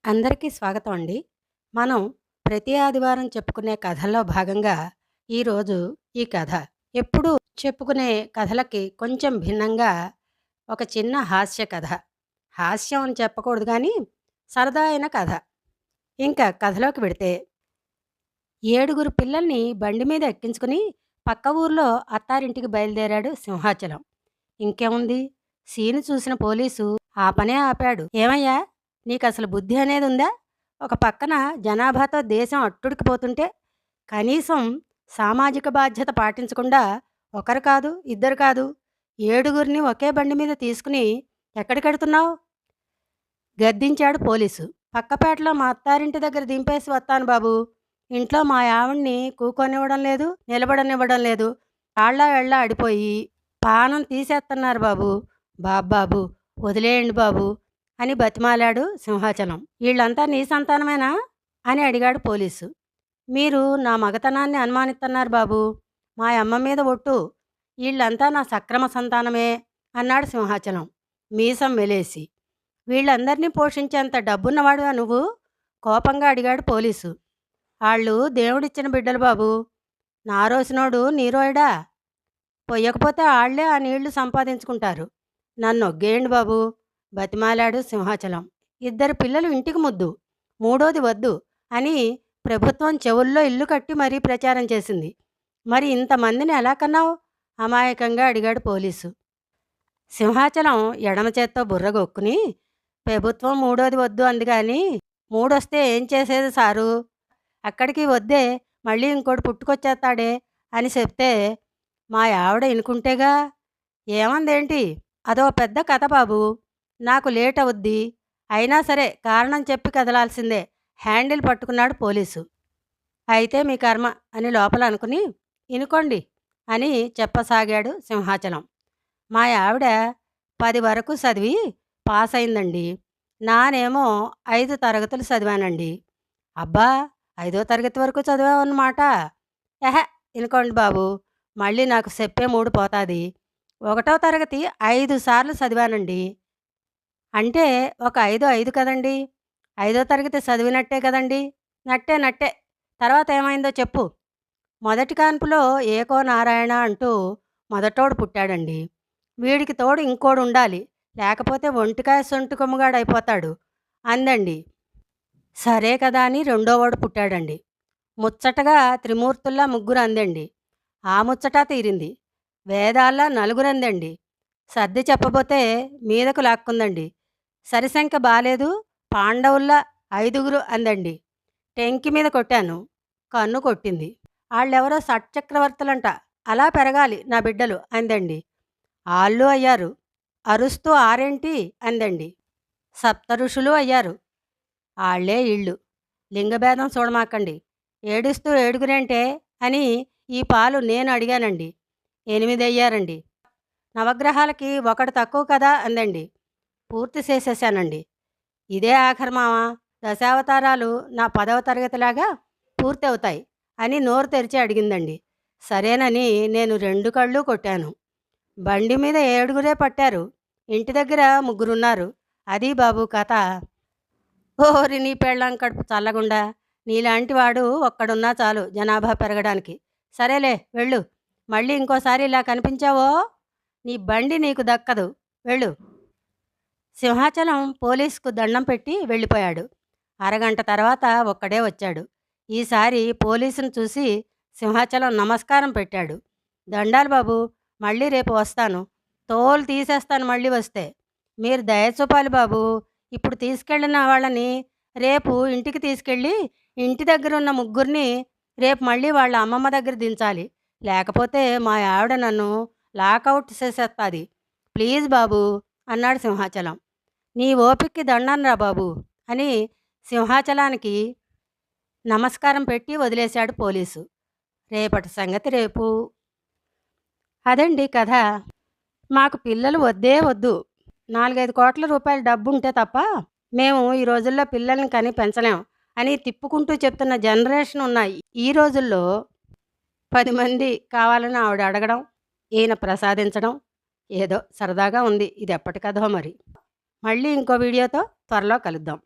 అందరికీ స్వాగతం అండి. మనం ప్రతి ఆదివారం చెప్పుకునే కథల్లో భాగంగా ఈరోజు ఈ కథ. ఎప్పుడూ చెప్పుకునే కథలకి కొంచెం భిన్నంగా ఒక చిన్న హాస్య కథ. హాస్యం అని చెప్పకూడదు గానీ, సరదా అయిన కథ. ఇంకా కథలోకి వెడితే, ఏడుగురు పిల్లల్ని బండి మీద ఎక్కించుకుని పక్క ఊర్లో అత్తారింటికి బయలుదేరాడు సింహాచలం. ఇంకేముంది, సీను చూసిన పోలీసు ఆ పనే ఆపాడు. "ఏమయ్యా, నీకసలు బుద్ధి అనేదుందా? ఒక పక్కన జనాభాతో దేశం అట్టుడికిపోతుంటే, కనీసం సామాజిక బాధ్యత పాటించకుండా ఒకరు కాదు, ఇద్దరు కాదు, ఏడుగురిని ఒకే బండి మీద తీసుకుని ఎక్కడికెడుతున్నావు?" గద్దించాడు పోలీసు. "పక్కపేటలో మా అత్తారింటి దగ్గర దింపేసి వత్తాను బాబూ. ఇంట్లో మా ఆవిడ్ని కూకోనివ్వడం లేదు, నిలబడనివ్వడం లేదు. కాళ్ళా వేళ్ళా ఆడిపోయి పానం తీసేత్తన్నారు బాబూ. బాబ్బాబు, వదిలేయండి బాబూ" అని బతిమాలాడు సింహాచలం. "ఈళ్ళంతా నీ సంతానమేనా?" అని అడిగాడు పోలీసు. "మీరు నా మగతనాన్ని అనుమానిత్తన్నారు బాబూ. మా యమ్మ మీద ఒట్టు. ఈళ్ళంతా నా సక్రమ సంతానమే" అన్నాడు సింహాచలం మీసం మెలేసి. "వీళ్ళందరినీ పోషించేంత డబ్బున్నవాడివా నువ్వు?" కోపంగా అడిగాడు పోలీసు. "ఆళ్ళు దేవుడిచ్చిన బిడ్డలు బాబూ. నారోసినోడు నీరోయడా? పొయ్యకపోతే ఆళ్లే ఆ నీళ్లు సంపాదించుకుంటారు. నన్నొగ్గేయండి బాబూ" బతిమాలాడు సింహాచలం. "ఇద్దరు పిల్లలు ఇంటికి ముద్దు, మూడోది వద్దు" అని ప్రభుత్వం చెవుల్లో ఇల్లు కట్టి మరీ ప్రచారం చేసింది. "మరి ఇంతమందిని ఎలా కన్నావు?" అమాయకంగా అడిగాడు పోలీసు. సింహాచలం ఎడమ చేత్తో బుర్రగొక్కుని, "ప్రభుత్వం మూడోది వద్దు అంది గాని, మూడొస్తే ఏం చేసేది సారూ? అక్కడికి వద్దే, మళ్ళీ ఇంకోటి పుట్టుకొచ్చేస్తాడే" అని చెప్తే, "మా ఆవిడ ఇనుకుంటేగా." "ఏమందేంటి?" "అదో పెద్ద కథ బాబూ. నాకు లేట్ అవుద్ది. అయినా సరే కారణం చెప్పి కదలాల్సిందే." హ్యాండిల్ పట్టుకున్నాడు పోలీసు. "అయితే మీ కర్మ" అని లోపల అనుకుని, "ఇనుకోండి" అని చెప్పసాగాడు సింహాచలం. "మా ఆవిడ 10 వరకు చదివి పాస్ అయిందండి. నానేమో 5 తరగతులు చదివానండి." "అబ్బా, 5వ తరగతి వరకు చదివావన్నమాట." "ఎహె, ఇనుకోండి బాబూ, మళ్ళీ నాకు చెప్పే మూడు పోతాది. 1వ తరగతి 5 సార్లు చదివానండి." "అంటే ఒక 5, 5 కదండి. 5వ తరగతి చదివినట్టే కదండి." "నట్టే నట్టే. తర్వాత ఏమైందో చెప్పు." "మొదటి కాన్పులో ఏకో నారాయణ అంటూ మొదటోడు పుట్టాడండి. వీడికి తోడు ఇంకోడుండాలి, లేకపోతే ఒంటికాయ సొంటి కొమ్ముగాడైపోతాడు" అందండి. "సరే కదా" అని రెండోవాడు పుట్టాడండి. ముచ్చటగా త్రిమూర్తుల్లా ముగ్గురు అందండి. ఆ ముచ్చటా తీరింది. వేదాల్లా నలుగురందండి. సర్ది చెప్పబోతే మీదకు లాక్కుందండి. సరిసంఖ్య బాలేదు, పాండవుల్లా 5గురు అందండి. టెంకి మీద కొట్టాను, కన్ను కొట్టింది. "ఆళ్ళెవరో షట్చక్రవర్తులంట, అలా పెరగాలి నా బిడ్డలు" అందండి. "ఆళ్ళు అయ్యారు, అరుస్తూ ఆరేంటి" అందండి. "సప్తఋషులు అయ్యారు, ఆళ్ళే ఈళ్ళు. లింగభేదం చూడమాకండి. ఏడుస్తూ ఏడుగురేంటే అని ఈ పాలు నేను అడిగానండి. 8 అయ్యారండి. నవగ్రహాలకి ఒకడు తక్కువ కదా" అందండి. "పూర్తి చేసేశానండి. ఇదే ఆఖరి మావా, దశావతారాలు నా 10వ తరగతిలాగా పూర్తి అవుతాయి" అని నోరు తెరిచి అడిగిందండి. సరేనని నేను 2 కళ్ళు కొట్టాను. "బండి మీద 7గురే పట్టారు, ఇంటి దగ్గర ముగ్గురున్నారు. అది బాబు కథ." "ఓరి నీ పెళ్ళాం కడుపు చల్లగుండా, నీలాంటి వాడు ఒక్కడున్నా చాలు జనాభా పెరగడానికి. సరేలే వెళ్ళు. మళ్ళీ ఇంకోసారి ఇలా కనిపించావో నీ బండి నీకు దక్కదు, వెళ్ళు." సింహాచలం పోలీసుకు దండం పెట్టి వెళ్ళిపోయాడు. అరగంట తర్వాత ఒక్కడే వచ్చాడు. ఈసారి పోలీసును చూసి సింహాచలం నమస్కారం పెట్టాడు. "దండాలు బాబూ, మళ్ళీ రేపు వస్తాను. తోలు తీసేస్తాను మళ్ళీ వస్తే. మీరు దయ చూపాలి బాబూ. ఇప్పుడు తీసుకెళ్ళిన వాళ్ళని రేపు ఇంటికి తీసుకెళ్ళి, ఇంటి దగ్గరున్న ముగ్గురిని రేపు మళ్ళీ వాళ్ళ అమ్మమ్మ దగ్గర దించాలి. లేకపోతే మా ఆవిడ నన్ను లాకౌట్ చేసేస్తుంది. ప్లీజ్ బాబూ" అన్నాడు సింహాచలం. "నీ ఓపికకి దండనరా బాబూ" అని సింహాచలానికి నమస్కారం పెట్టి వదిలేశాడు పోలీసు. రేపటి సంగతి రేపు. అదండి కథ. "మాకు పిల్లలు వద్దే వద్దు. 4, 5 కోట్ల రూపాయల డబ్బుంటే తప్ప మేము ఈ రోజుల్లో పిల్లల్ని కని పెంచలేం" అని తిప్పుకుంటూ చెప్తున్న జనరేషన్ ఉన్న ఈ రోజుల్లో 10 మంది కావాలని ఆవిడ అడగడం, ఈయన ప్రసాదించడం, ఏదో సరదాగా ఉంది. ఇది ఎప్పటి కథో మరి. మళ్ళీ ఇంకో వీడియోతో త్వరలో కలుద్దాం.